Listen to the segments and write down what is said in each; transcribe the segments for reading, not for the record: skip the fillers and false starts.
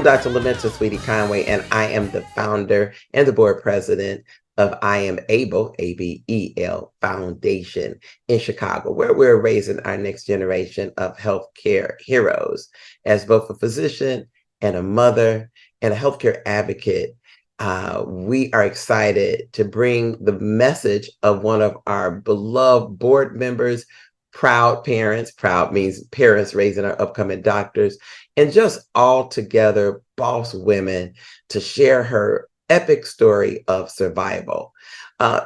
I'm Dr. Lamenta Sweetie Conway, and I am the founder and the board president of I Am Able, ABEL Foundation in Chicago, where we're raising our next generation of healthcare heroes. As both a physician and a mother and a healthcare advocate, we are excited to bring the message of one of our beloved board members, proud parents. Proud means parents raising our upcoming doctors, and just all together boss women to share her epic story of survival.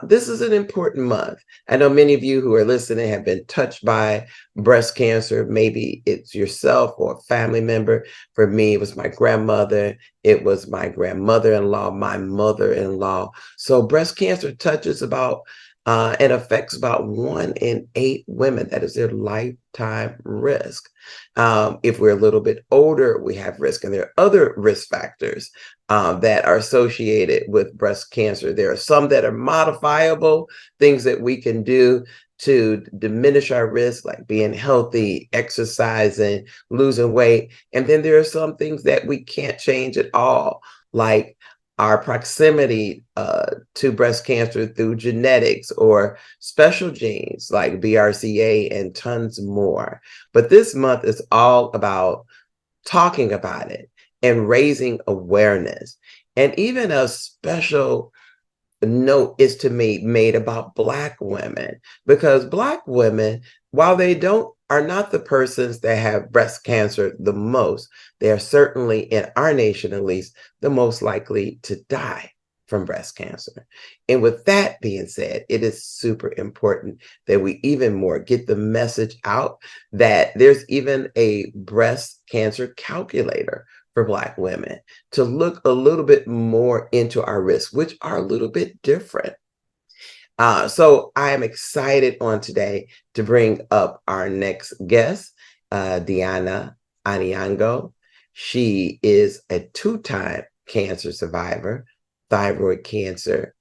This is an important month. I know many of you who are listening have been touched by breast cancer. Maybe it's yourself or a family member. For me, it was my grandmother. It was my grandmother-in-law, my mother-in-law. So breast cancer touches about and affects about 1 in 8 women. That is their lifetime risk. If we're a little bit older, we have risk, and there are other risk factors that are associated with breast cancer. There are some that are modifiable, things that we can do to diminish our risk, like being healthy, exercising, losing weight. And then there are some things that we can't change at all, like our proximity to breast cancer through genetics or special genes like BRCA and tons more. But this month is all about talking about it and raising awareness. And even a special note is to me made about Black women, because Black women, while they don't are not the persons that have breast cancer the most, they are certainly, in our nation at least, the most likely to die from breast cancer. And with that being said, it is super important that we even more get the message out that there's even a breast cancer calculator for Black women to look a little bit more into our risks, which are a little bit different. So I am excited on today to bring up our next guest, Deonna Onyango. She is a 2-time cancer survivor, thyroid cancer,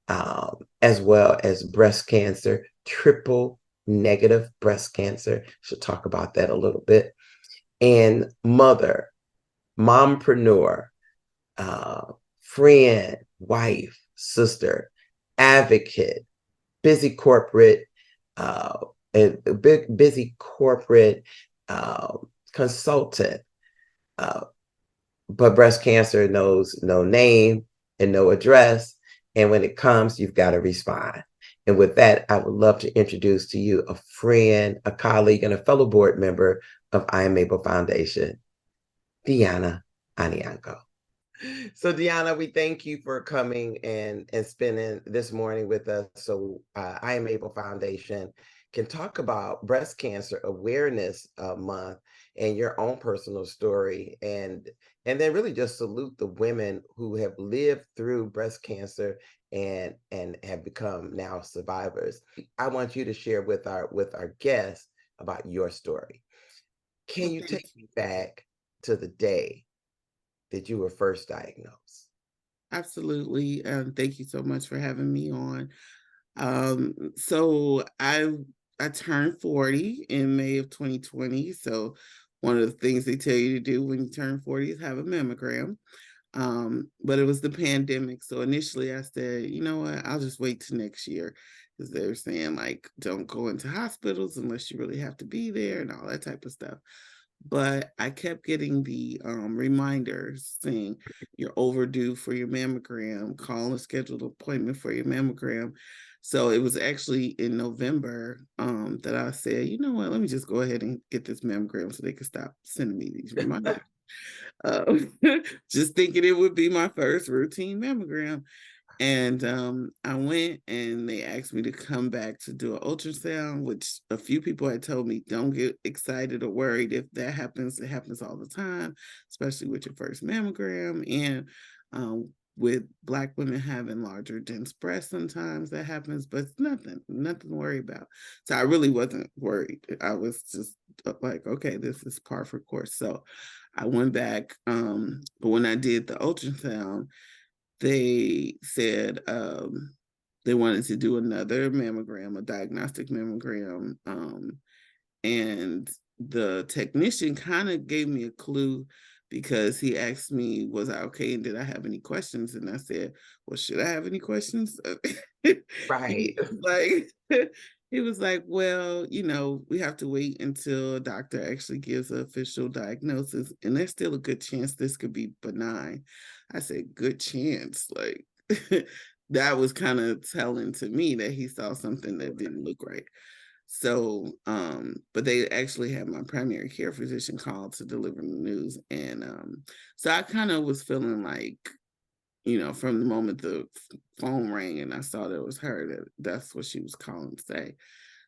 as well as breast cancer, triple negative breast cancer. She'll talk about that a little bit. And mother, mompreneur, friend, wife, sister, advocate, busy corporate, a big busy corporate consultant. Uh, but breast cancer knows no name and no address. And when it comes, you've got to respond. And with that, I would love to introduce to you a friend, a colleague, and a fellow board member of I Am Able Foundation, Deonna Onyango. So Deonna, we thank you for coming and spending this morning with us. So I Am Able Foundation can talk about Breast Cancer Awareness Month and your own personal story, and then really just salute the women who have lived through breast cancer and have become now survivors. I want you to share with our guests about your story. Can Well, you thank take you. me back to the day that you were first diagnosed? Absolutely. Thank you so much for having me on. So I turned 40 in May of 2020. So one of the things they tell you to do when you turn 40 is have a mammogram. But it was the pandemic. So initially I said, you know what, I'll just wait till next year. Because they're saying like don't go into hospitals unless you really have to be there and all that type of stuff. But I kept getting the reminders saying you're overdue for your mammogram, call and schedule an appointment for your mammogram. So it was actually in November that I said, you know what, let me just go ahead and get this mammogram so they can stop sending me these reminders. Uh, just thinking it would be my first routine mammogram. And I went and they asked me to come back to do an ultrasound, which a few people had told me don't get excited or worried if that happens. It happens all the time, especially with your first mammogram. And with Black women having larger, dense breasts, sometimes that happens, but it's nothing to worry about. So I really wasn't worried. I was just like, okay, this is par for course. So I went back. But when I did the ultrasound, they said they wanted to do another mammogram, a diagnostic mammogram. And the technician kind of gave me a clue because he asked me, was I okay? And did I have any questions? And I said, well, should I have any questions? Right. Like, he was like, well, we have to wait until a doctor actually gives an official diagnosis. And there's still a good chance this could be benign. I said, good chance. Like, that was kind of telling to me that he saw something that didn't look right. So, but they actually had my primary care physician call to deliver the news. And so I kind of was feeling like, from the moment the phone rang and I saw that it was her, that's what she was calling to say.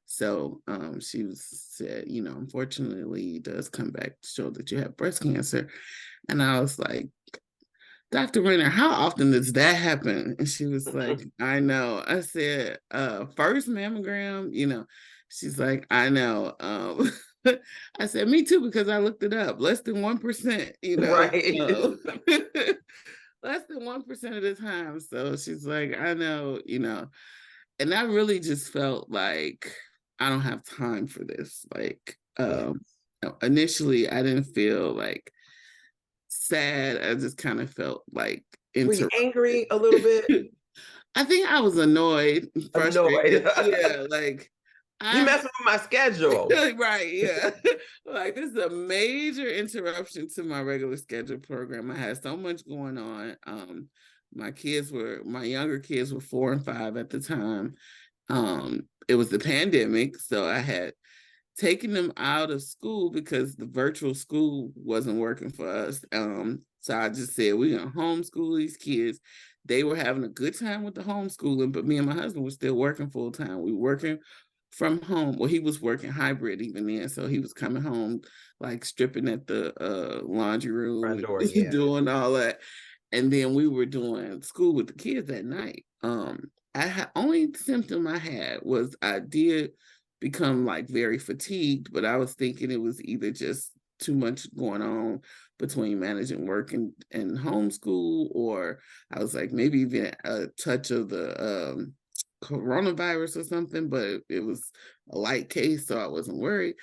So she said, unfortunately, it does come back to show that you have breast cancer. And I was like, Dr. Renner, how often does that happen? And she was like, I know. I said, first mammogram, she's like, I know. I said, me too, because I looked it up. Less than 1%, Right. less than 1% of the time. So she's like, I know, and I really just felt like I don't have time for this. Like, Yes. initially I didn't feel like sad. I just kind of felt like Were you interrupted. angry a little bit? I think I was annoyed, Annoyed. frustrated. Yeah, like You I messing with my schedule. right, yeah. Like this is a major interruption to my regular schedule program. I had so much going on. My younger kids were 4 and 5 at the time. It was the pandemic, so I had taking them out of school because the virtual school wasn't working for us. So I just said, we're going to homeschool these kids. They were having a good time with the homeschooling, but me and my husband were still working full time. We were working from home. Well, he was working hybrid even then. So he was coming home, like stripping at the laundry room Front door, and yeah. doing all that. And then we were doing school with the kids at night. Only symptom I had was I did become like very fatigued, but I was thinking it was either just too much going on between managing work and homeschool, or I was like maybe even a touch of the coronavirus or something, but it was a light case, so I wasn't worried.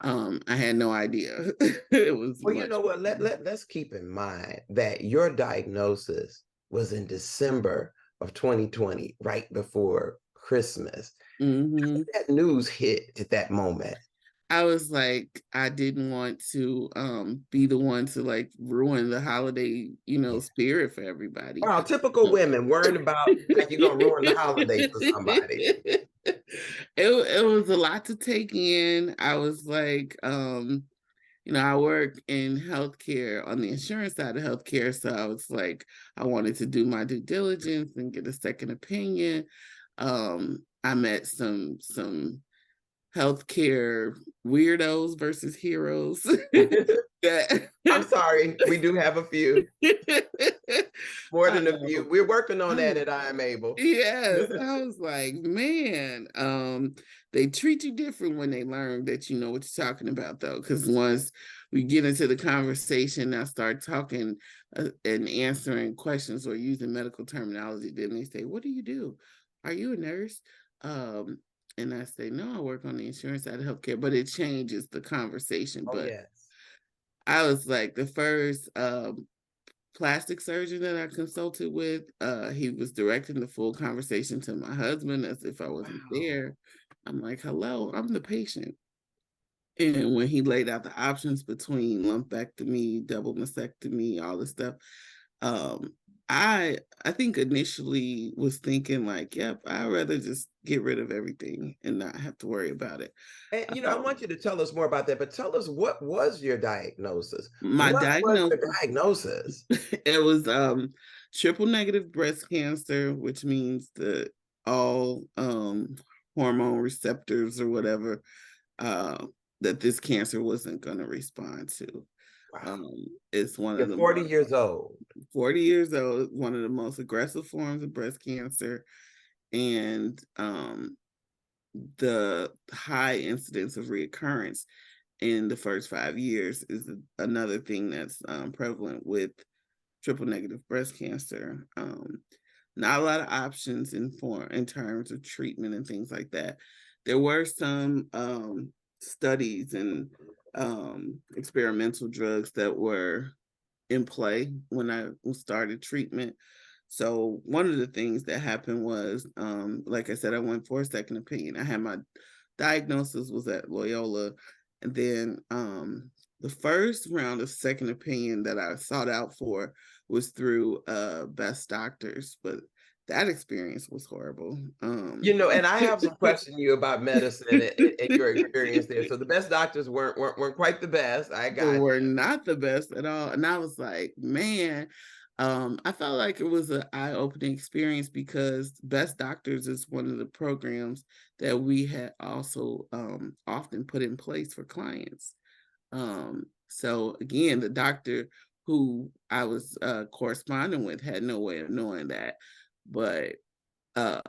I had no idea. It was Well, you much. know what? Let's keep in mind that your diagnosis was in December of 2020, right before Christmas. Mm-hmm. That news hit at that moment. I was like, I didn't want to be the one to like ruin the holiday, Yeah. spirit for everybody. Wow, typical women worrying about how you're gonna ruin the holiday for somebody. It was a lot to take in. I was like, I work in healthcare on the insurance side of healthcare. So I was like, I wanted to do my due diligence and get a second opinion. I met some healthcare weirdos versus heroes. I'm sorry, we do have a few, more than a few. We're working on that at I Am Able. Yes, I was like, man, they treat you different when they learn that you know what you're talking about, though. Because once we get into the conversation, I start talking and answering questions or using medical terminology. Then they say, "What do you do? Are you a nurse?" Um, and I say, "No, I work on the insurance side of healthcare," but it changes the conversation. Oh But yes. I was like the first plastic surgeon that I consulted with, he was directing the full conversation to my husband as if I wasn't Wow. there. I'm like, hello, I'm the patient. And when he laid out the options between lumpectomy, double mastectomy, all this stuff, um, I think initially was thinking like, yep, I'd rather just get rid of everything and not have to worry about it. And I want you to tell us more about that, but tell us, what was your diagnosis? My What was the diagnosis, diagnosis? it was triple negative breast cancer, which means that all hormone receptors or whatever uh that this cancer wasn't going to respond to. Wow. Um it's one You're of the 40 more years old. 40 years old, one of the most aggressive forms of breast cancer, and the high incidence of reoccurrence in the first 5 years is another thing that's prevalent with triple negative breast cancer. Not a lot of options in terms of treatment and things like that. There were some studies and experimental drugs that were in play when I started treatment. So one of the things that happened was, like I said, I went for a second opinion. I had my diagnosis was at Loyola, and then the first round of second opinion that I sought out for was through Best Doctors, but that experience was horrible. And I have some question you about medicine and your experience there. So the best doctors weren't quite the best. I They got were not the best at all. And I was like, man, I felt like it was an eye-opening experience because Best Doctors is one of the programs that we had also often put in place for clients. So again, the doctor who I was corresponding with had no way of knowing that. But uh,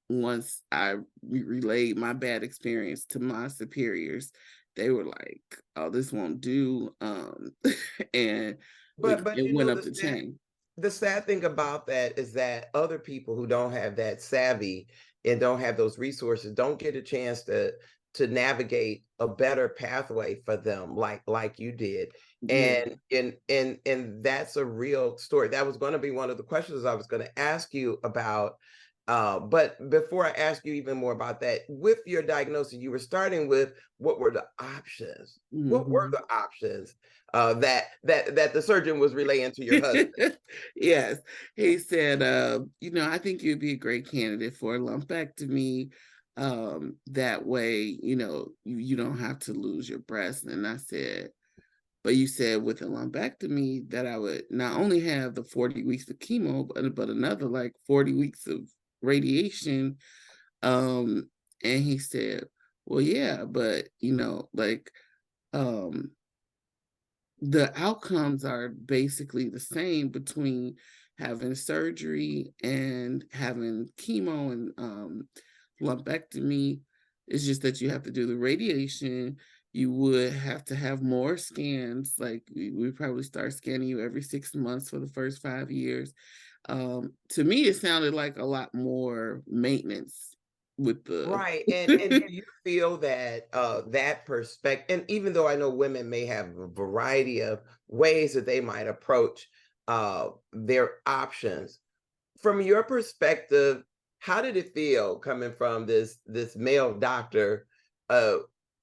once I relayed my bad experience to my superiors, they were like, "Oh, this won't do," and but it went up the chain. the sad thing about that is that other people who don't have that savvy and don't have those resources don't get a chance to navigate a better pathway for them like you did. Yeah. And that's a real story. That was going to be one of the questions I was going to ask you about. But before I ask you even more about that, with your diagnosis, you were starting with what were the options? What were Mhm. the options that the surgeon was relaying to your husband? Yes, he said, I think you'd be a great candidate for a lumpectomy. That way, you don't have to lose your breast. And I said, but you said with a lumpectomy that I would not only have the 40 weeks of chemo, but another like 40 weeks of radiation. Um, and he said, well, yeah, but um, the outcomes are basically the same between having surgery and having chemo and lumpectomy. It's just that you have to do the radiation. You would have to have more scans. Like we probably start scanning you every 6 months for the first 5 years. To me, it sounded like a lot more maintenance with the. Right. And do you feel that that perspective, and even though I know women may have a variety of ways that they might approach their options, from your perspective, how did it feel coming from this male doctor, uh,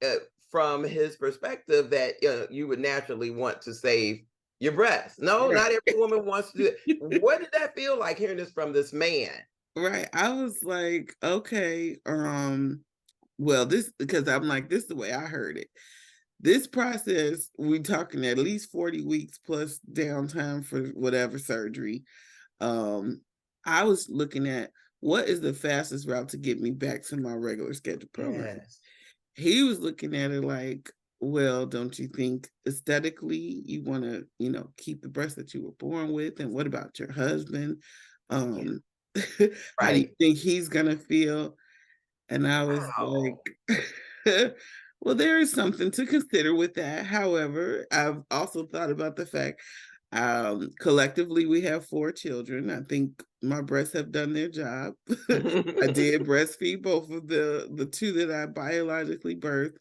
uh, from his perspective that you would naturally want to save your breast? No, not every woman wants to do it. What did that feel like hearing this from this man? Right. I was like, okay, well, this because I'm like, this is the way I heard it. This process, we talking at least 40 weeks plus downtime for whatever surgery. Um, I was looking at what is the fastest route to get me back to my regular scheduled program. Yes. He was looking at it like, well, don't you think aesthetically you want to, keep the breast that you were born with? And what about your husband? Yeah. Um, how do you Right. think he's gonna feel? And I was Wow. like, well, there is something to consider with that. However, I've also thought about the fact collectively we have 4 children. I think my breasts have done their job. I did breastfeed both of the two that I biologically birthed,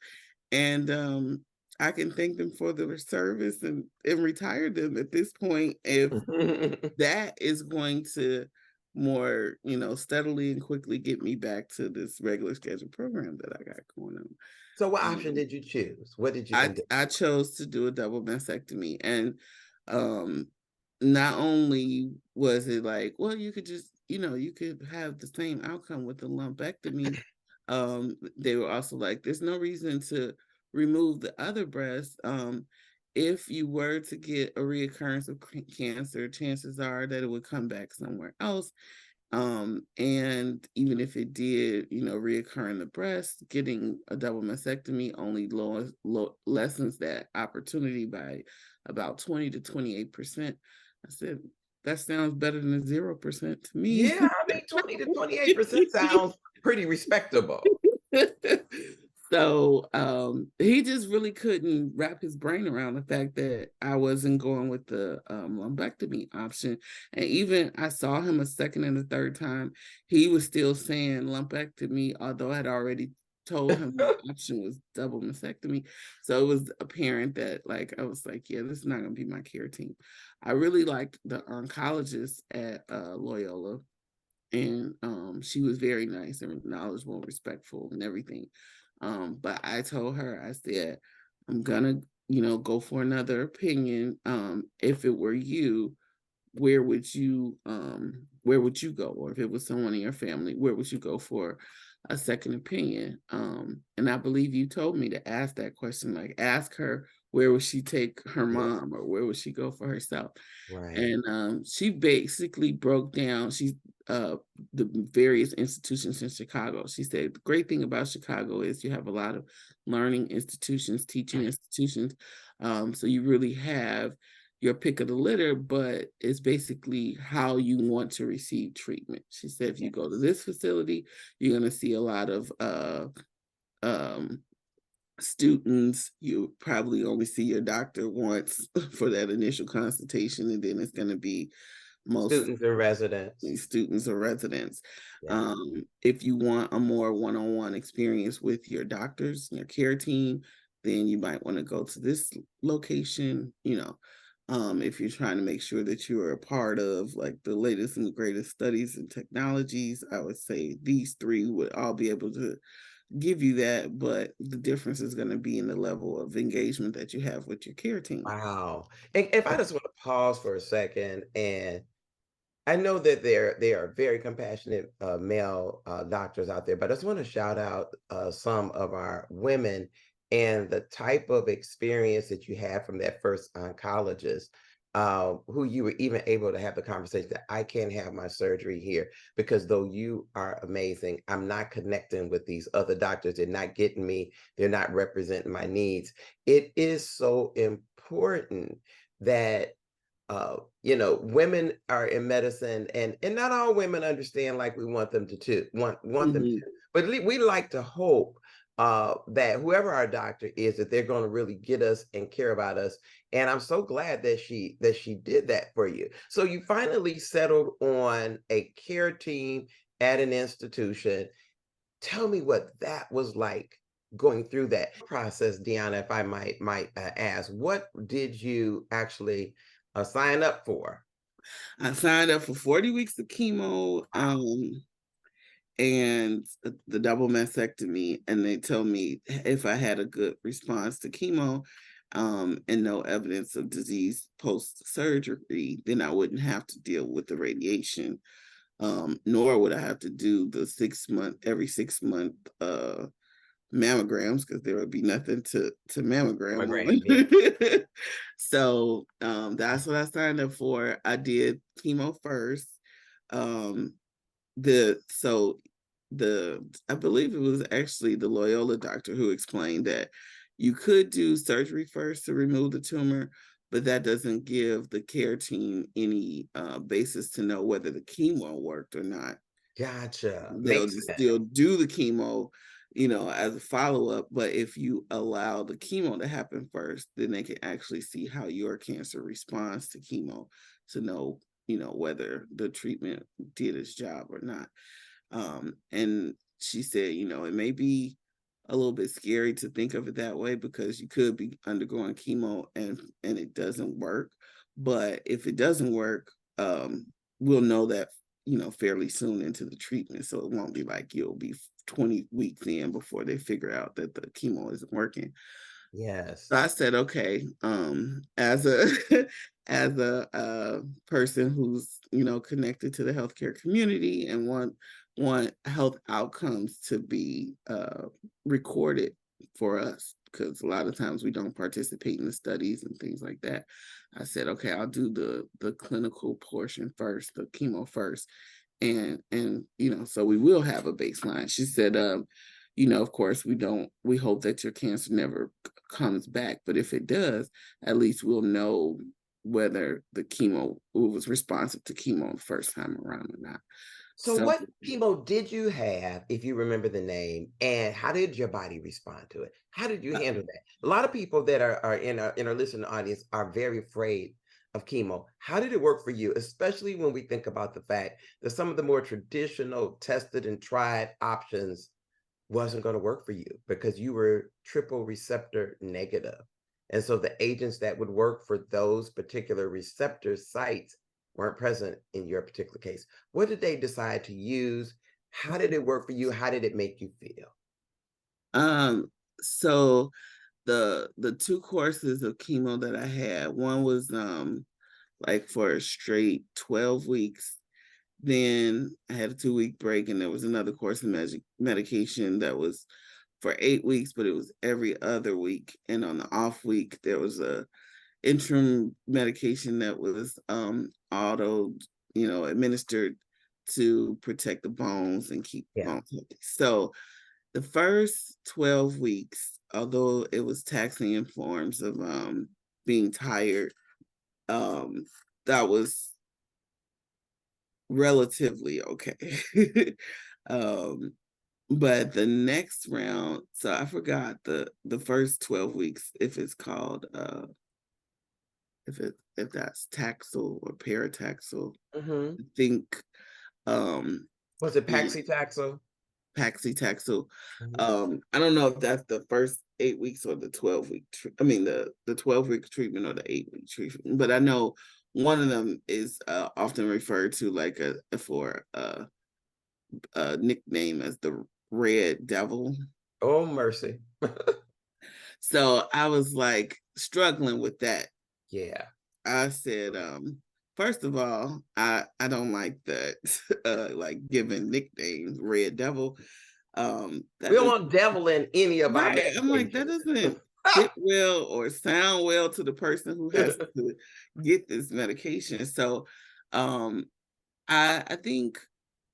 and I can thank them for their service and retire them at this point if that is going to more, steadily and quickly get me back to this regular scheduled program that I got going on. So what option Um, did you choose? What did you I end up? I chose to do a double mastectomy, and um, not only was it like, well, you could just, you could have the same outcome with the lumpectomy. They were also like, there's no reason to remove the other breast. If you were to get a reoccurrence of cancer, chances are that it would come back somewhere else. And even if it did, reoccur in the breast, getting a double mastectomy only lessens that opportunity by about 20 to 28%. I said, that sounds better than 0% to me. Yeah, I mean, 20 to 28% sounds pretty respectable. So he just really couldn't wrap his brain around the fact that I wasn't going with the lumpectomy option. And even I saw him a second and a third time, he was still saying lumpectomy, although I had already told him the option was double mastectomy. So it was apparent that, like, I was like, yeah, this is not going to be my care team. I really liked the oncologist at Loyola, and she was very nice and knowledgeable and respectful and everything. But I told her, I said, I'm gonna, go for another opinion. If it were you, where would you go? Or if it was someone in your family, where would you go for a second opinion? And I believe you told me to ask that question, like ask her where would she take her Yeah. mom, or where would she go for herself. Right. And she basically broke down the various institutions in Chicago. She said the great thing about Chicago is you have a lot of learning institutions, teaching institutions. So you really have your pick of the litter, but it's basically how you want to receive treatment. She said if you go to this facility, you're going to see a lot of um, students. You probably only see your doctor once for that initial consultation, and then it's going to be most Students and residents. students or residents. Yeah. If you want a more one-on-one experience with your doctors and your care team, then you might want to go to this location. If you're trying to make sure that you are a part of like the latest and the greatest studies and technologies, I would say these three would all be able to give you that, but the difference is going to be in the level of engagement that you have with your care team. Wow. And if I just want to pause for a second, and I know that there are very compassionate male doctors out there, but I just want to shout out some of our women and the type of experience that you had from that first oncologist, who you were even able to have the conversation that I can't have my surgery here because though you are amazing, I'm not connecting with these other doctors. They're not getting me. They're not representing my needs. It is so important that women are in medicine, and not all women understand like we want them to want them to, Mhm. but we like to hope that whoever our doctor is, that they're going to really get us and care about us. And I'm so glad that she did that for you. So you finally settled on a care team at an institution. Tell me what that was like going through that process, Deonna, if I might ask. What did you actually sign up for? I signed up for 40 weeks of chemo. And the double mastectomy, and they told me if I had a good response to chemo, and no evidence of disease post surgery, then I wouldn't have to deal with the radiation, nor would I have to do the every 6 month mammograms, because there would be nothing to mammogram Mammogram, yeah. on. So that's what I signed up for. I did chemo first. Um, the so the I believe it was actually the Loyola doctor who explained that you could do surgery first to remove the tumor, but that doesn't give the care team any basis to know whether the chemo worked or not. Gotcha. They'll Makes just sense. still do the chemo, as a follow-up. But if you allow the chemo to happen first, then they can actually see how your cancer responds to chemo to know, whether the treatment did its job or not. And she said, it may be a little bit scary to think of it that way because you could be undergoing chemo and it doesn't work. But if it doesn't work, we'll know that, fairly soon into the treatment. So it won't be like you'll be 20 weeks in before they figure out that the chemo isn't working. Yes. So I said, okay, as a as a person who's connected to the healthcare community and want health outcomes to be recorded for us, because a lot of times we don't participate in the studies and things like that. I said, okay, I'll do the clinical portion first, the chemo first, and so we will have a baseline. She said, of course we hope that your cancer never comes back, but if it does, at least we'll know whether the chemo was responsive to chemo the first time around or not. So So what chemo did you have, if you remember the name, and how did your body respond to it? How did you uh, handle that? A lot of people that are in our listening audience are very afraid of chemo. How did it work for you, especially when we think about the fact that some of the more traditional tested and tried options wasn't going to work for you because you were triple receptor negative. And so the agents that would work for those particular receptor sites weren't present in your particular case. What did they decide to use? How did it work for you? How did it make you feel? So the two courses of chemo that I had, one was like for a straight 12 weeks. Then I had a 2-week break, and there was another course of medication that was for 8 weeks, but it was every other week. And on the off week, there was a interim medication that was auto, administered to protect the bones and keep Yeah. bones healthy. So the first 12 weeks, although it was taxing in forms of being tired, that was relatively okay. um, but the next round, so I forgot the first 12 weeks, if it's called if that's Taxel or Parataxel. Mm-hmm. I think Was it the Paxitaxel? Paxitaxel. Mm-hmm. I don't know if that's the first 8 weeks or the 12-week. I mean the 12-week treatment or the 8-week treatment. But I know one of them is often referred to like for a nickname as the Red Devil. Oh, mercy. So I was like struggling with that. Yeah. I said, first of all, I don't like that like giving nicknames Red Devil. We That don't does want devil in any of our right. I'm like, that medications. doesn't sit well or sound well to the person who has to get this medication. So um I think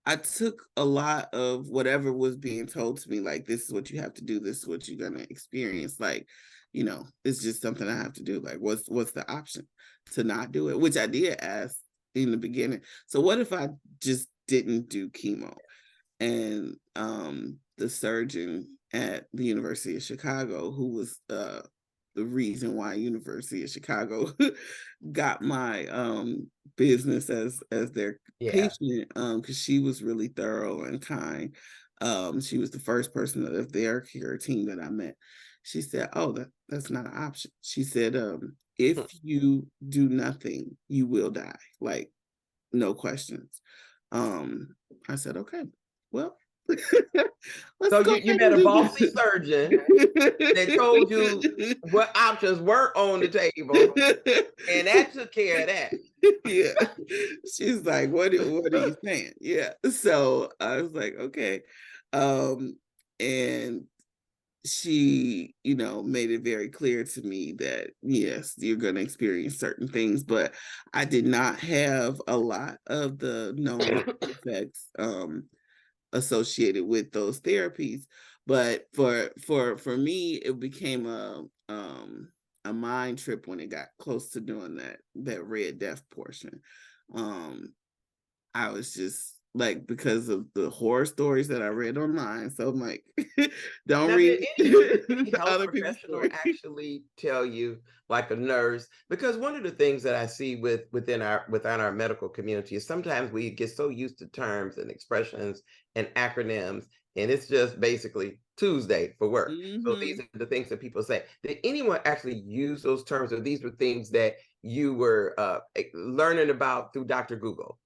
I took a lot of whatever was being told to me, like, this is what you have to do, this is what you're gonna experience. Like, it's just something I have to do. Like, what's the option to not do it? Which I did ask in the beginning. So what if I just didn't do chemo? And the surgeon at the University of Chicago, who was the reason why University of Chicago got my business as their Yeah. patient, because she was really thorough and kind. She was the first person of their care team that I met. She said, "Oh, that's not an option." She said, "If you do nothing, you will die. Like, no questions." I said, "Okay, well, let's So go you ahead met and a do bossy this." surgeon that told you what options were on the table, and that took care of that. Yeah. She's like, what are you saying? Yeah. So I was like, okay. And she, made it very clear to me that yes, you're going to experience certain things, but I did not have a lot of the known effects associated with those therapies. But for me, it became a mind trip when it got close to doing that red death portion. um I was just like, because of the horror stories that I read online. So I'm like, don't Now, read did any health other people's professional stories. actually tell you, like a nurse? Because one of the things that I see within our medical community is sometimes we get so used to terms and expressions and acronyms, and it's just basically Tuesday for work. So these Hmm. are the things that people say. Did anyone actually use those terms, or these were things that you were learning about through Dr. Google?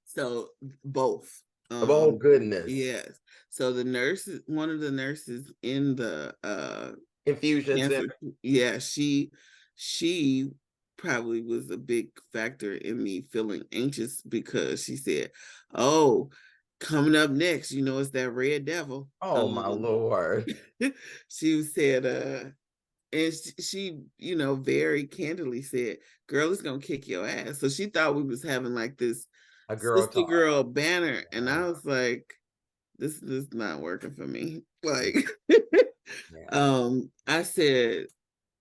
So both. Oh goodness, Yes. So one of the nurses in the infusion cancer, center. yeah, she probably was a big factor in me feeling anxious, because she said, "Oh, coming up next, it's that red devil." Oh my Lord. She said, and she, very candidly said, "Girl, it's gonna kick your ass." So she thought we was having like this A girl sister talk. girl banner, and Yeah. I was like, this is not working for me. Like, Yeah. I said,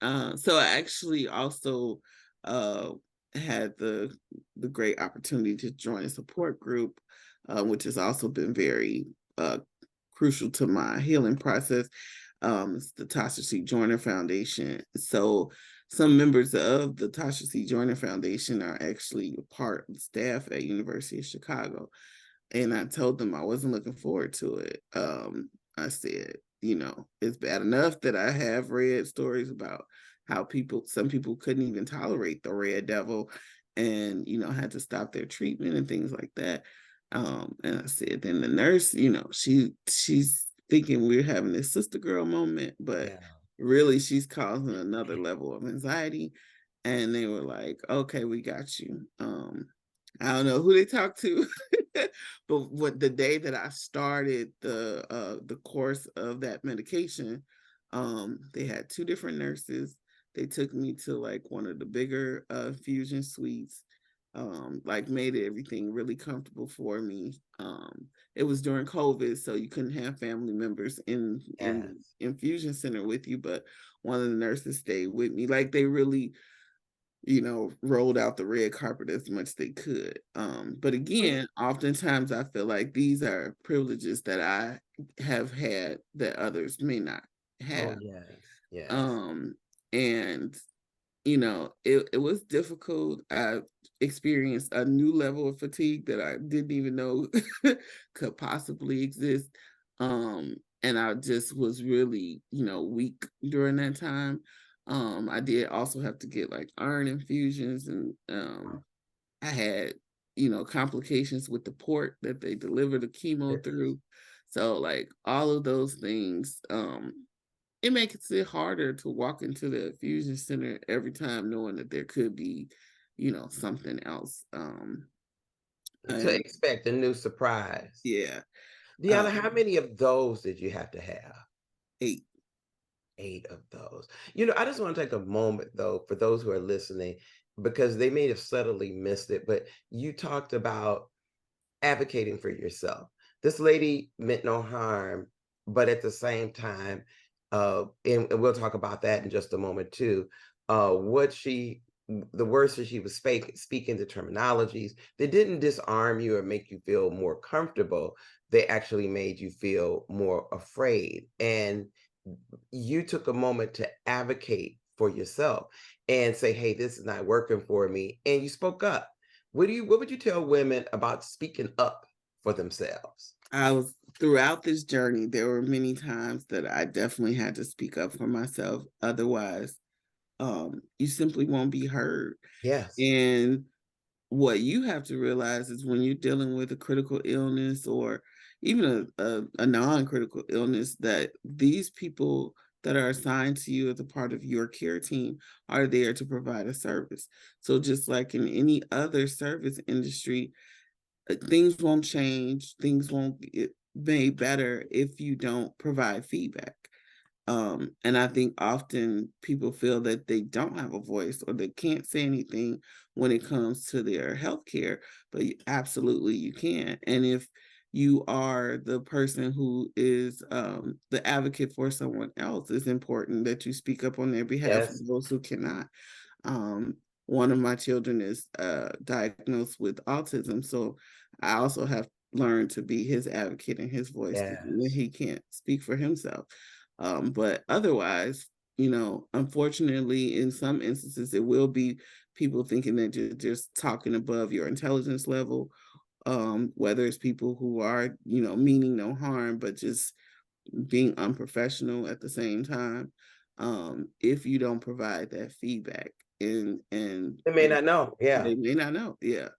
so I actually also uh had the great opportunity to join a support group, which has also been very crucial to my healing process. It's the Tasha C. Joyner Foundation. So some members of the Tasha C. Joyner Foundation are actually a part of the staff at University of Chicago. And I told them I wasn't looking forward to it. I said, it's bad enough that I have read stories about how some people couldn't even tolerate the red devil and, had to stop their treatment and things like that. And I said, then the nurse, she's thinking we're having this sister girl moment, but Yeah. really she's causing another level of anxiety. And they were like, okay, we got you. I don't know who they talked to, but what the day that I started the course of that medication, they had two different nurses. They took me to like one of the bigger infusion suites, like made everything really comfortable for me. It was during COVID, so you couldn't have family members in the Yes. infusion center with you, but one of the nurses stayed with me. Like they really rolled out the red carpet as much as they could. But again, oftentimes I feel like these are privileges that I have had that others may not Oh, have. yes. Yes. Um, and it was difficult. I experienced a new level of fatigue that I didn't even know could possibly exist. And I just was really, weak during that time. I did also have to get like iron infusions, and I had, complications with the port that they deliver the chemo through. So like all of those things, it makes it harder to walk into the infusion center every time knowing that there could be, something else. To And expect a new surprise. yeah, Deonna, how many of those did you have to have? 8. 8 of those. I just want to take a moment though for those who are listening because they may have subtly missed it, but you talked about advocating for yourself. This lady meant no harm, but at the same time, and we'll talk about that in just a moment too. The words that she was speaking the terminologies, they didn't disarm you or make you feel more comfortable. They actually made you feel more afraid. And you took a moment to advocate for yourself and say, hey, this is not working for me. And you spoke up. What would you tell women about speaking up for themselves? I was throughout this journey, there were many times that I definitely had to speak up for myself. Otherwise, you simply won't be heard. Yes. And what you have to realize is when you're dealing with a critical illness or even a non-critical illness, that these people that are assigned to you as a part of your care team are there to provide a service. So just like in any other service industry, things won't change, things won't get made better if you don't provide feedback. And I think often people feel that they don't have a voice or they can't say anything when it comes to their healthcare, but absolutely you can. And if you are the person who is the advocate for someone else, it's important that you speak up on their behalf for Yes. those who cannot. Um, one of my children is diagnosed with autism, so I also have learned to be his advocate and his voice when Yes. he can't speak for himself. But otherwise, unfortunately, in some instances, it will be people thinking that you're just talking above your intelligence level, whether it's people who are, meaning no harm, but just being unprofessional at the same time. If you don't provide that feedback, and They may not know. Yeah. they may not know. Yeah.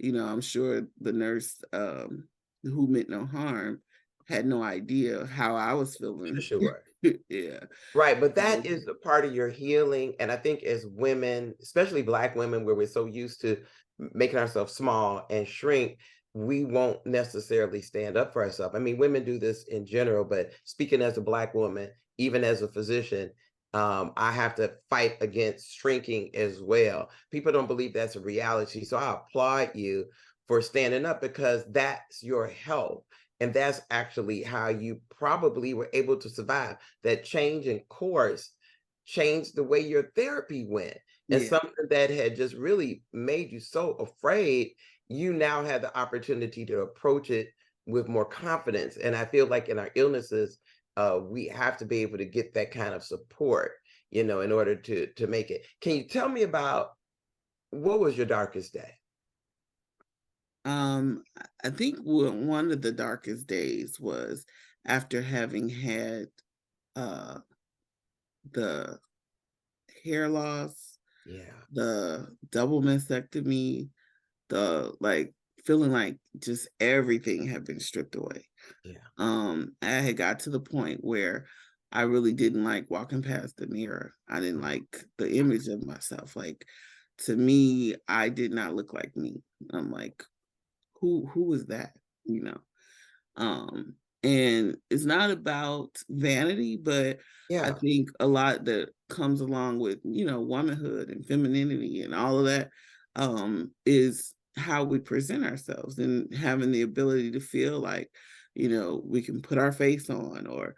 I'm sure the nurse who meant no harm had no idea how I was For feeling. sure. Yeah. Right, but that Um, is a part of your healing, and I think as women, especially Black women, where we're so used to making ourselves small and shrink, we won't necessarily stand up for ourselves. I mean, women do this in general, but speaking as a Black woman, even as a physician, I have to fight against shrinking as well. People don't believe that's a reality, so I applaud you for standing up because that's your health. And that's actually how you probably were able to survive. That change in course changed the way your therapy went. And yeah. something that had just really made you so afraid, you now had the opportunity to approach it with more confidence. And I feel like in our illnesses, we have to be able to get that kind of support, in order to make it. Can you tell me about what was your darkest day? I think one of the darkest days was after having had the hair loss, Yeah. the double mastectomy, the like feeling like just everything had been stripped away. Yeah. I had got to the point where I really didn't like walking past the mirror. I didn't like the image of myself. Like, to me, I did not look like me. I'm like, who is that? You know? And it's not about vanity, but I Yeah. think a lot that comes along with, womanhood and femininity and all of that, is how we present ourselves and having the ability to feel like, we can put our face on, or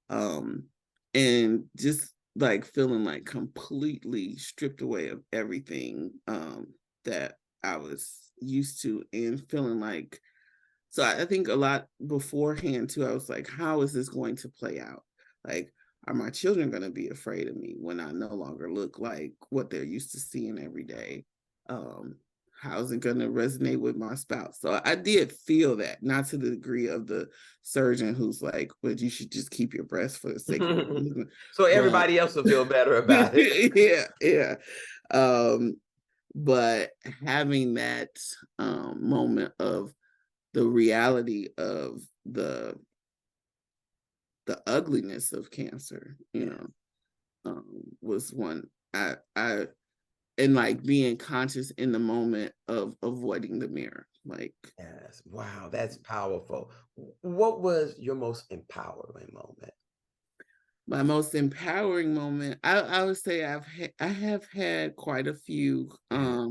um and just like feeling like completely stripped away of everything that I was used to, and feeling like, so I think a lot beforehand too, I was like, how is this going to play out? Like, are my children going to be afraid of me when I no longer look like what they're used to seeing every day? Um, how's it going to resonate with my spouse? So I did feel that, not to the degree of the surgeon who's like, but you should just keep your breast for the sake of your husband. So But everybody else will feel better about it. yeah, yeah. Um, but having that moment of the reality of the ugliness of cancer, Yeah. was one I and like being conscious in the moment of avoiding the mirror. Like, Yes. Wow, that's powerful. What was your most empowering moment? my most empowering moment, I would say I have had quite a few, Yeah.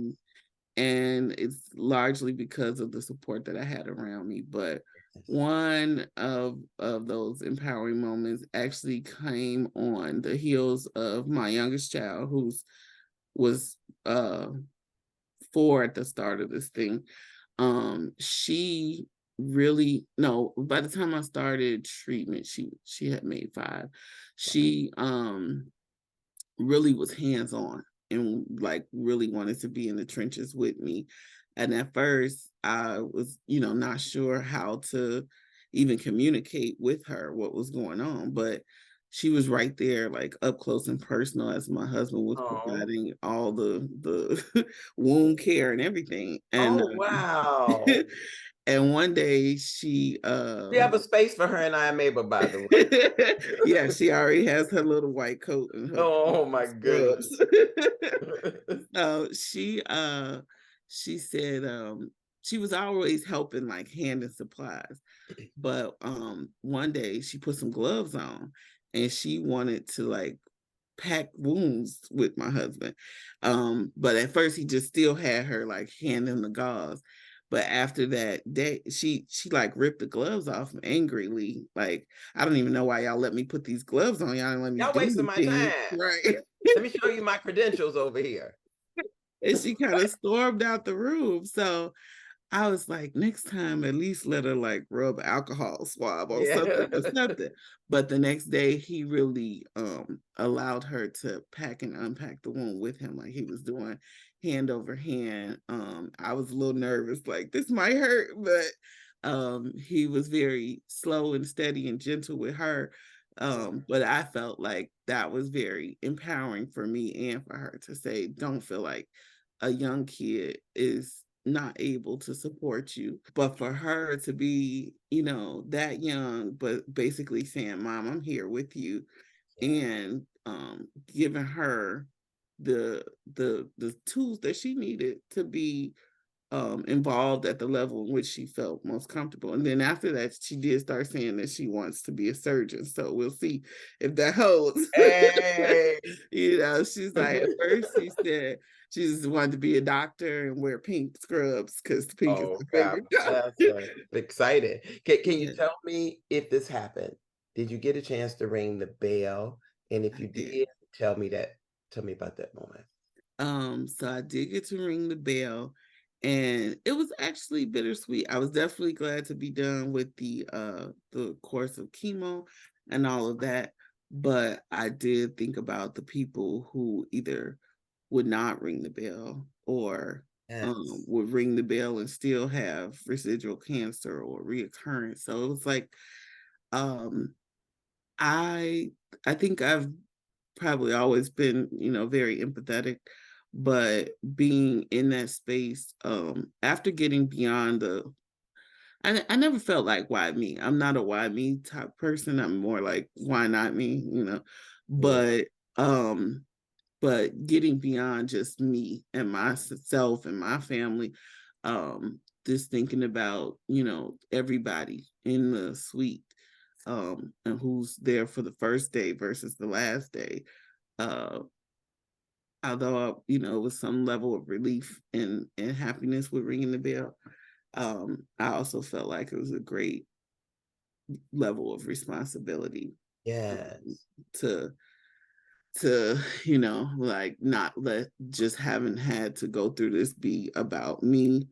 and it's largely because of the support that I had around me. But Yes. one of those empowering moments actually came on the heels of my youngest child, who's was 4 at the start of this thing. She really, no, by the time I started treatment, she had made 5. She really was hands on and like really wanted to be in the trenches with me. And at first, I was, not sure how to even communicate with her what was going on, but she was right there, like up close and personal, as my husband was Oh. providing all the wound care and everything. And Oh, wow. and one day she We have a space for her and I am able, by the yeah, way. she already has her little white coat and her Oh my goodness. scrubs. So she said she was always helping like handing supplies. But one day she put some gloves on and she wanted to like pack wounds with my husband. But at first he just still had her like handing the gauze. But after that day, she like ripped the gloves off angrily. Like, I don't even know why y'all let me put these gloves on. Y'all didn't let me Y'all do wasting my anything. time. Right. Let me show you my credentials over here. And she kind of stormed out the room. So I was like, next time, at least let her like rub alcohol swab on something or Yeah. something. But the next day, he really allowed her to pack and unpack the wound with him, like he was doing hand over hand. I was a little nervous, like this might hurt, but he was very slow and steady and gentle with her. But I felt like that was very empowering for me and for her to say, don't feel like a young kid is not able to support you. But for her to be, that young, but basically saying, Mom, I'm here with you, and giving her the tools that she needed to be involved at the level in which she felt most comfortable. And then after that, she did start saying that she wants to be a surgeon. So we'll see if that holds. Hey. She's like, at first she said she just wanted to be a doctor and wear pink scrubs because pink is Oh her God, favorite color. that's exciting. Can you Yeah, tell me if this happened? Did you get a chance to ring the bell? And if I you did. did, tell me that. Tell me about that moment. So I did get to ring the bell, and it was actually bittersweet. I was definitely glad to be done with the course of chemo and all of that. But I did think about the people who either would not ring the bell, or Yes. would ring the bell and still have residual cancer or reoccurrence. So it was like Um, I I think I've probably always been, very empathetic, but being in that space, after getting beyond I never felt like why me. I'm not a why me type person. I'm more like why not me. Yeah. But um but getting beyond just me and myself and my family, just thinking about, everybody in the suite, and who's there for the first day versus the last day. Uh, although, it was some level of relief and happiness with ringing the bell, I also felt like it was a great level of responsibility, Yes. to like not let just haven't had to go through this be about me,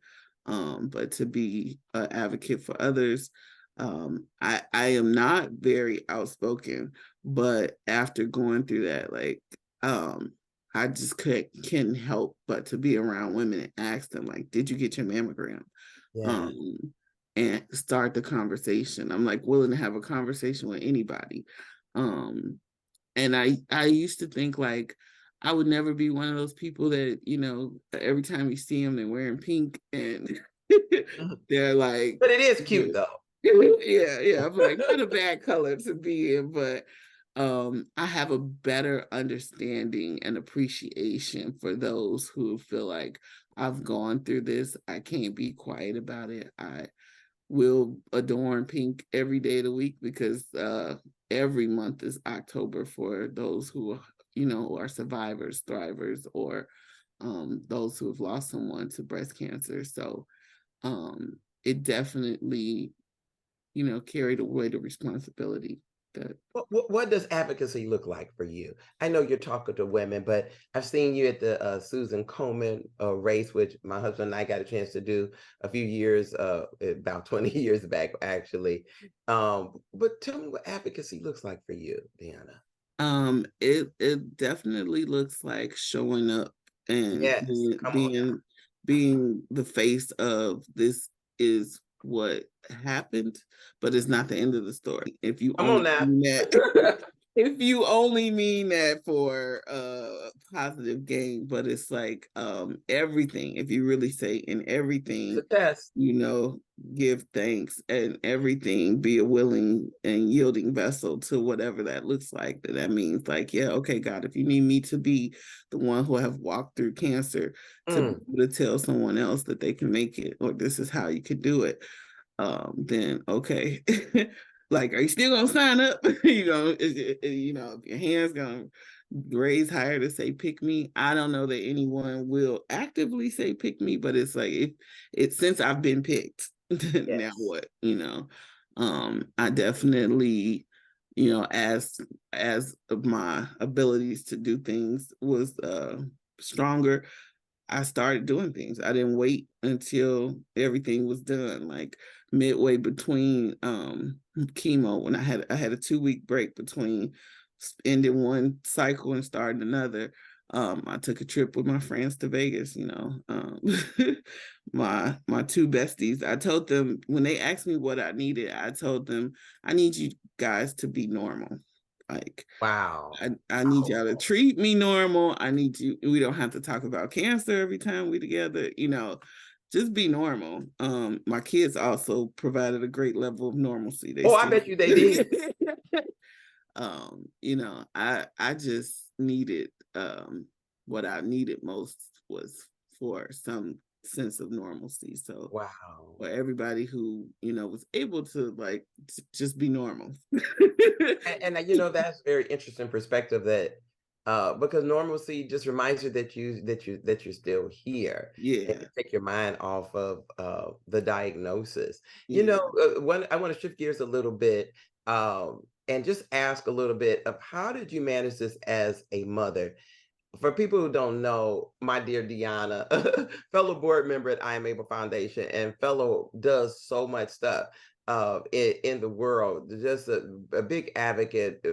but to be an advocate for others. I am not very outspoken, but after going through that, like, I just couldn't help but to be around women and ask them, like, did you get your mammogram? Yeah. um and start the conversation. I'm like willing to have a conversation with anybody. um and I used to think like I would never be one of those people that, every time you see them, they're wearing pink and Mhm. they're like, But it is cute though. yeah, yeah. I'm like, not a bad color to be in, but I have a better understanding and appreciation for those who feel like I've gone through this. I can't be quiet about it. I will adorn pink every day of the week because every month is October for those who, are survivors, thrivers, or those who have lost someone to breast cancer. So it definitely, carried away the responsibility that. What does advocacy look like for you? I know you're talking to women, but I've seen you at the Susan Komen race, which my husband and I got a chance to do a few years, about 20 years back, actually. But tell me what advocacy looks like for you, Deonna. It definitely looks like showing up and Yes, come on now. being the face of this is what happened, but it's not the end of the story. If you Come on only now. mean that, if you only mean that for positive gain, but it's like everything. If you really say in It's a everything, test. give thanks, and everything be a willing and yielding vessel to whatever that looks like. That means like, yeah, okay, God, if you need me to be the one who have walked through cancer to be Mm, able to tell someone else that they can make it, or this is how you can do it, then okay. Like, are you still gonna sign up? If your hand's gonna raise higher to say pick me, I don't know that anyone will actively say pick me, but it's like it since I've been picked, now yes. what? I definitely, as my abilities to do things was stronger, I started doing things. I didn't wait until everything was done. Like midway between chemo, when I had a 2 week break between ending one cycle and starting another. I took a trip with my friends to Vegas. My two besties. I told them when they asked me what I needed, I told them I need you guys to be normal. Like, Wow. I need y'all to treat me normal. I need you. We don't have to talk about cancer every time we together. Just be normal. My kids also provided a great level of normalcy. They Oh, I still. bet you they did. I just needed what I needed most was for some sense of normalcy. So Wow. for everybody who was able to like just be normal. And that's very interesting perspective that because normalcy just reminds you that you're still here and Yeah, to take your mind off of the diagnosis. yeah. One I want to shift gears a little bit and just ask a little bit of how did you manage this as a mother? For people who don't know, my dear Deonna, fellow board member at I Am Able Foundation and fellow does so much stuff in the world, just a big advocate,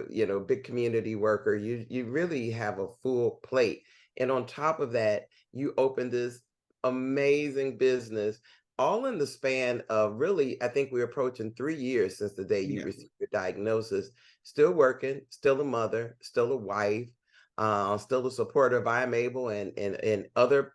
big community worker. You really have a full plate. And on top of that, you open this amazing business all in the span of really, I think we're approaching 3 years since the day you Yeah. received your diagnosis. Still working, still a mother, still a wife, still a supporter of I Am Able and other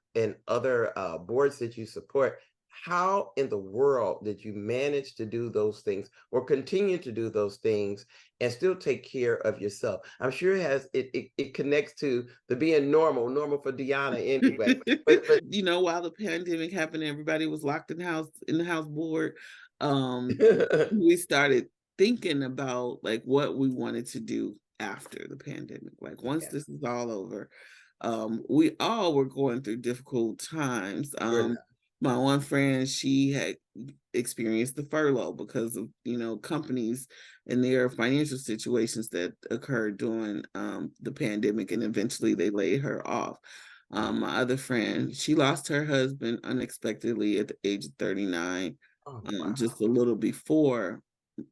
boards that you support. How in the world did you manage to do those things or continue to do those things and still take care of yourself? I'm sure it connects to the being normal for Deonna anyway. But While the pandemic happened, everybody was locked in the house board. Um, yes. we started thinking about like what we wanted to do after the pandemic. Like once this is all over, we all were going through difficult times. We're not. My one friend, she had experienced the furlough because of companies and their financial situations that occurred during the pandemic, and eventually they laid her off. My other friend, she lost her husband unexpectedly at the age of 39, Oh, wow. just a little before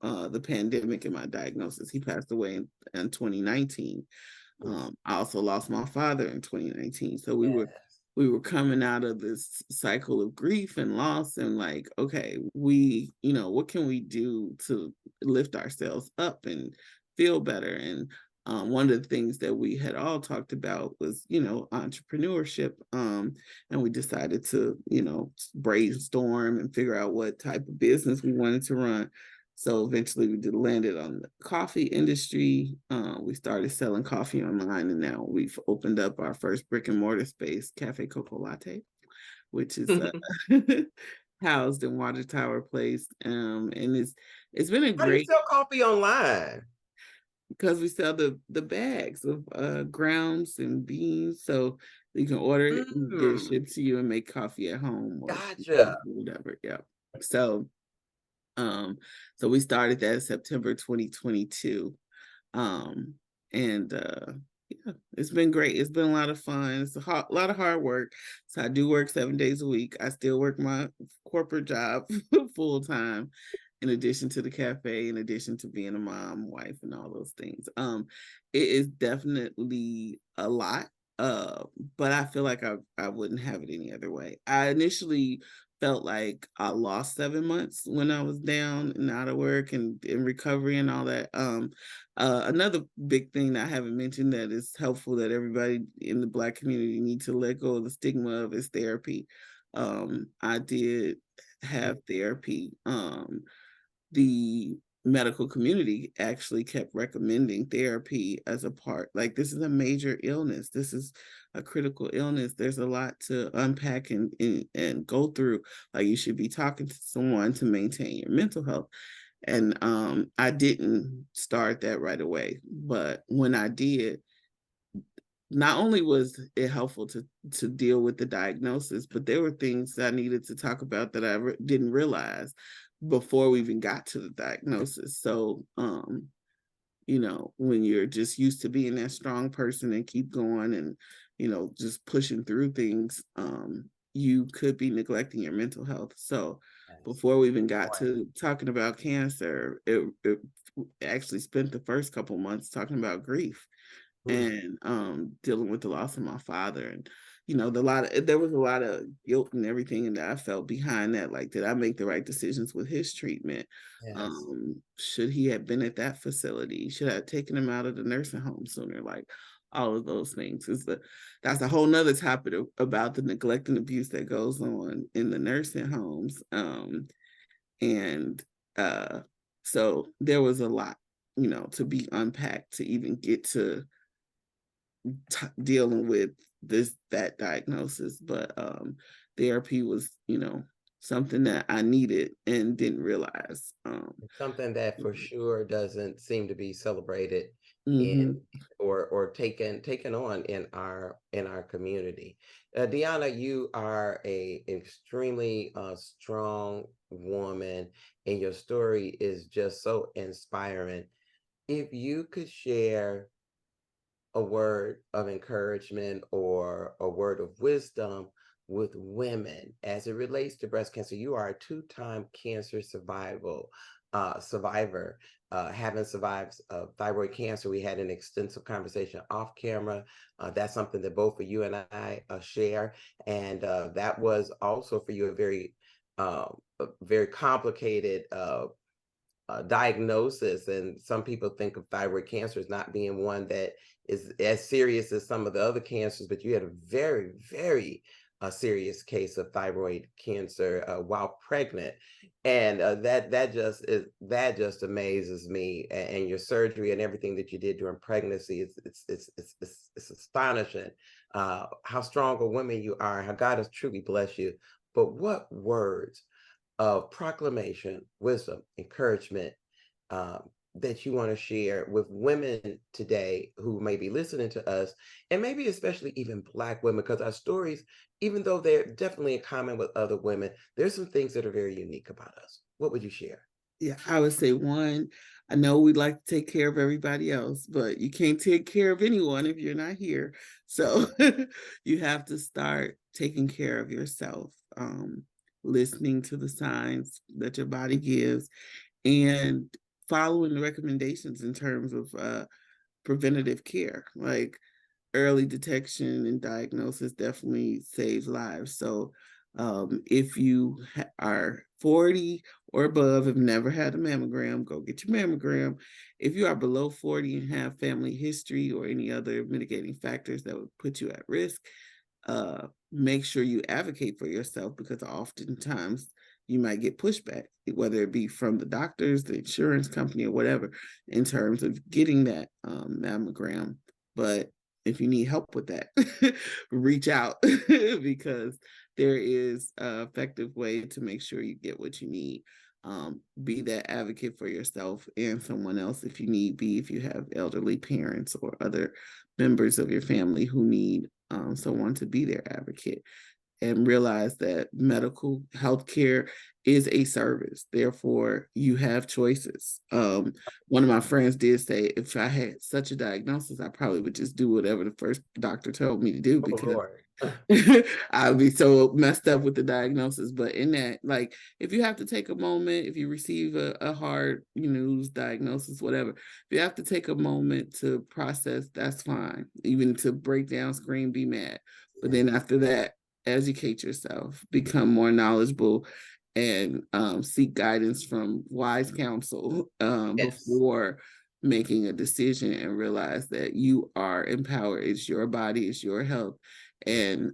the pandemic and my diagnosis. He passed away in 2019. Yes. I also lost my father in 2019. So we were Yes. we were coming out of this cycle of grief and loss, and like, okay, what can we do to lift ourselves up and feel better? And one of the things that we had all talked about was, entrepreneurship. And we decided to, brainstorm and figure out what type of business we wanted to run. So eventually we landed on the coffee industry. We started selling coffee online, and now we've opened up our first brick and mortar space, Cafe Coco Latte, which is housed in Water Tower Place. And it's been a How do you great, sell coffee online? because we sell the bags of grounds and beans. So you can order it and get it Mm, shipped to you and make coffee at home or gotcha. whatever. Yeah. So um, so we started that in September 2022. Um, and yeah, it's been great. It's been a lot of fun. It's a lot of hard work. So I do work 7 days a week. I still work my corporate job full time, in addition to the cafe, in addition to being a mom, wife, and all those things. It is definitely a lot. Uh, but I feel like I wouldn't have it any other way. I initially felt like I lost 7 months when I was down and out of work and in recovery and all that. Another big thing that I haven't mentioned that is helpful, that everybody in the Black community need to let go of the stigma of, is therapy. I did have therapy. The medical community actually kept recommending therapy as a part. Like, this is a major illness. This is a critical illness. There's a lot to unpack and go through. Like, you should be talking to someone to maintain your mental health. And I didn't start that right away, but when I did, not only was it helpful to deal with the diagnosis, but there were things I needed to talk about that I didn't realize before we even got to the diagnosis. So, when you're just used to being that strong person and keep going and, just pushing through things, you could be neglecting your mental health. So Yes. before we even got Point. to talking about cancer, it actually spent the first couple months talking about grief Mm, and dealing with the loss of my father. And there was a lot of guilt and everything, and that I felt behind that. Like, did I make the right decisions with his treatment? yes. Should he have been at that facility? Should I have taken him out of the nursing home sooner? Like, all of those things that's a whole nother topic about the neglect and abuse that goes on in the nursing homes. And so there was a lot, to be unpacked to even get to dealing with that diagnosis. But therapy was, something that I needed and didn't realize. It's something that for sure doesn't seem to be celebrated in Mhm. or taken on in our community. Deonna, you are a extremely strong woman, and your story is just so inspiring. If you could share a word of encouragement or a word of wisdom with women as it relates to breast cancer. You are a two-time cancer survivor, having survived thyroid cancer. We had an extensive conversation off camera. That's something that both of you and I share. And that was also for you a very a very complicated diagnosis, and some people think of thyroid cancer as not being one that is as serious as some of the other cancers, but you had a very, very serious case of thyroid cancer while pregnant, and that just amazes me. And your surgery and everything that you did during pregnancy, it's astonishing how strong a woman you are, how God has truly blessed you. But what words of proclamation, wisdom, encouragement that you want to share with women today who may be listening to us, and maybe especially even Black women, because our stories, even though they're definitely in common with other women, there's some things that are very unique about us. What would you share? Yeah, I would say one, I know we like to take care of everybody else, but you can't take care of anyone if you're not here. So you have to start taking care of yourself, listening to the signs that your body gives, and following the recommendations in terms of preventative care. Like early detection and diagnosis definitely saves lives. So if you are 40 or above, have never had a mammogram, go get your mammogram. If you are below 40 and have family history or any other mitigating factors that would put you at risk, make sure you advocate for yourself, because oftentimes you might get pushback, whether it be from the doctors, the insurance company, or whatever, in terms of getting that mammogram. But if you need help with that, reach out because there is an effective way to make sure you get what you need. Be that advocate for yourself and someone else if you need be, if you have elderly parents or other members of your family who need someone to be their advocate, and realize that medical health care is a service. Therefore, you have choices. One of my friends did say, if I had such a diagnosis, I probably would just do whatever the first doctor told me to do, Oh, because Lord. I'd be so messed up with the diagnosis. But in that, like, if you have to take a moment, if you receive a hard news diagnosis, whatever, if you have to take a moment to process, that's fine. Even to break down, scream, be mad. But then after that, educate yourself, become more knowledgeable, and seek guidance from wise counsel Yes. before making a decision, and realize that you are empowered. It's your body, it's your health, and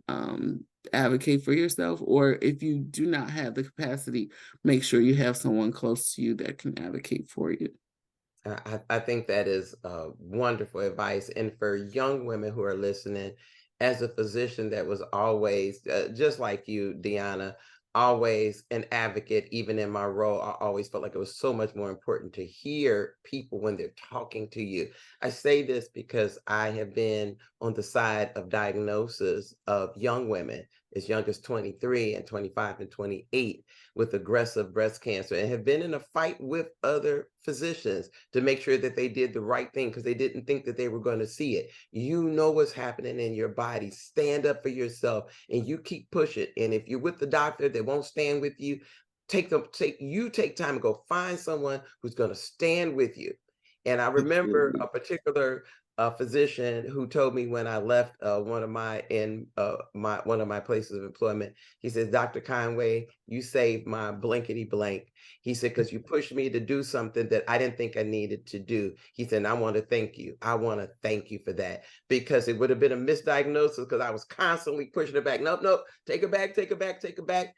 advocate for yourself. Or if you do not have the capacity, make sure you have someone close to you that can advocate for you. I think that is wonderful advice. And for young women who are listening, as a physician that was always, just like you, Deonna, always an advocate, even in my role, I always felt like it was so much more important to hear people when they're talking to you. I say this because I have been on the side of diagnosis of young women as young as 23 and 25 and 28 with aggressive breast cancer, and have been in a fight with other physicians to make sure that they did the right thing because they didn't think that they were going to see it. You know what's happening in your body. Stand up for yourself and you keep pushing. And if you're with the doctor that won't stand with you, take time and go find someone who's going to stand with you. And I remember a Absolutely. particular physician who told me when I left one of my places of employment. He said, "Dr. Conway, you saved my blankety blank." He said, "Because you pushed me to do something that I didn't think I needed to do." He said, "I want to thank you. I want to thank you for that, because it would have been a misdiagnosis because I was constantly pushing it back. Nope, nope, take it back, take it back, take it back.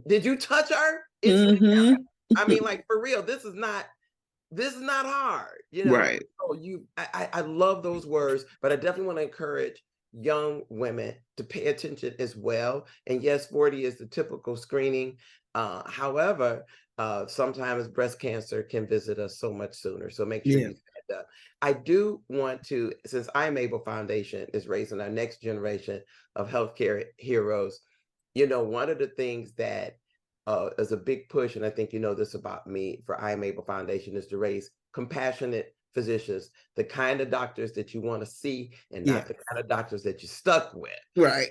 Did you touch her? It's there." Mm-hmm. I mean, like, for real, this is not hard, you know. Right. So I love those words, but I definitely want to encourage young women to pay attention as well. And yes, 40 is the typical screening. However, sometimes breast cancer can visit us so much sooner. So make sure Yeah. you stand up. I do want to, since I Am Able Foundation is raising our next generation of healthcare heroes, you know, one of the things that is a big push, and I think you know this about me, for I Am Able Foundation, is to raise compassionate physicians, the kind of doctors that you want to see and Yeah. not the kind of doctors that you're stuck with. Right.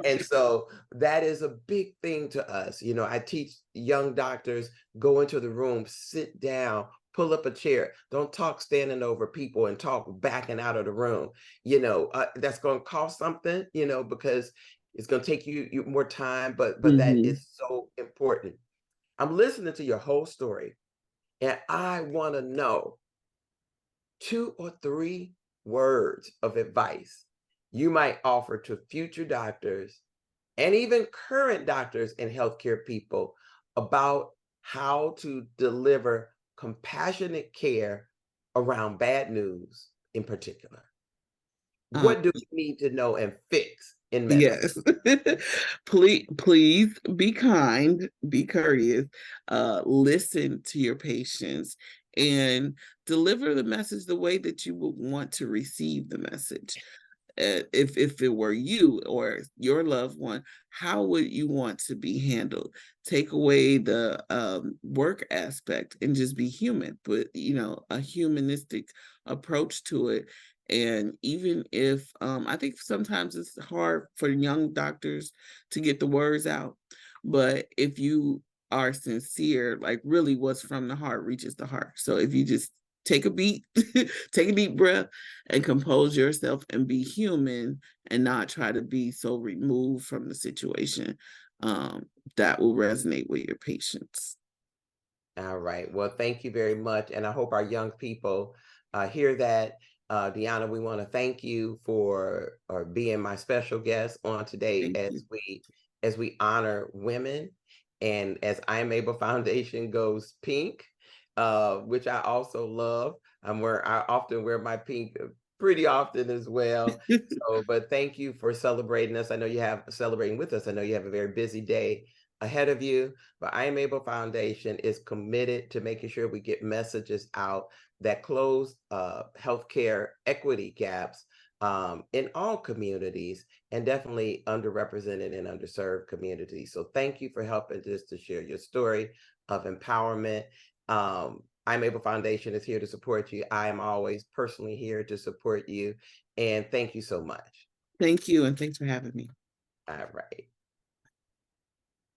And so that is a big thing to us. You know, I teach young doctors, go into the room, sit down, pull up a chair. Don't talk standing over people and talk backing out of the room. You know, that's going to cost something, you know, because it's going to take you more time, but that Mm-hmm. is so important. I'm listening to your whole story, and I want to know 2 or 3 words of advice you might offer to future doctors and even current doctors and healthcare people about how to deliver compassionate care around bad news in particular. Um, What do we need to know and fix in medicine? yes. Please be kind, be courteous, listen to your patients, and deliver the message the way that you would want to receive the message. If it were you or your loved one, how would you want to be handled? Take away the work aspect and just be human, but a humanistic approach to it. And even if I think sometimes it's hard for young doctors to get the words out, but if you are sincere, like really what's from the heart reaches the heart. So if you just take a beat, take a deep breath, and compose yourself and be human and not try to be so removed from the situation, that will resonate with your patients. All right. Well, thank you very much. And I hope our young people hear that. Deonna, we want to thank you for being my special guest on today Thank you. as we honor women and as I Am Able Foundation goes pink, which I also love. I often wear my pink pretty often as well. So, but thank you for celebrating us. I know you have celebrating with us. I know you have a very busy day ahead of you, but I Am Able Foundation is committed to making sure we get messages out that close healthcare equity gaps in all communities and definitely underrepresented and underserved communities. So thank you for helping us to share your story of empowerment. I'm Able Foundation is here to support you. I am always personally here to support you. And thank you so much. Thank you, and thanks for having me. All right.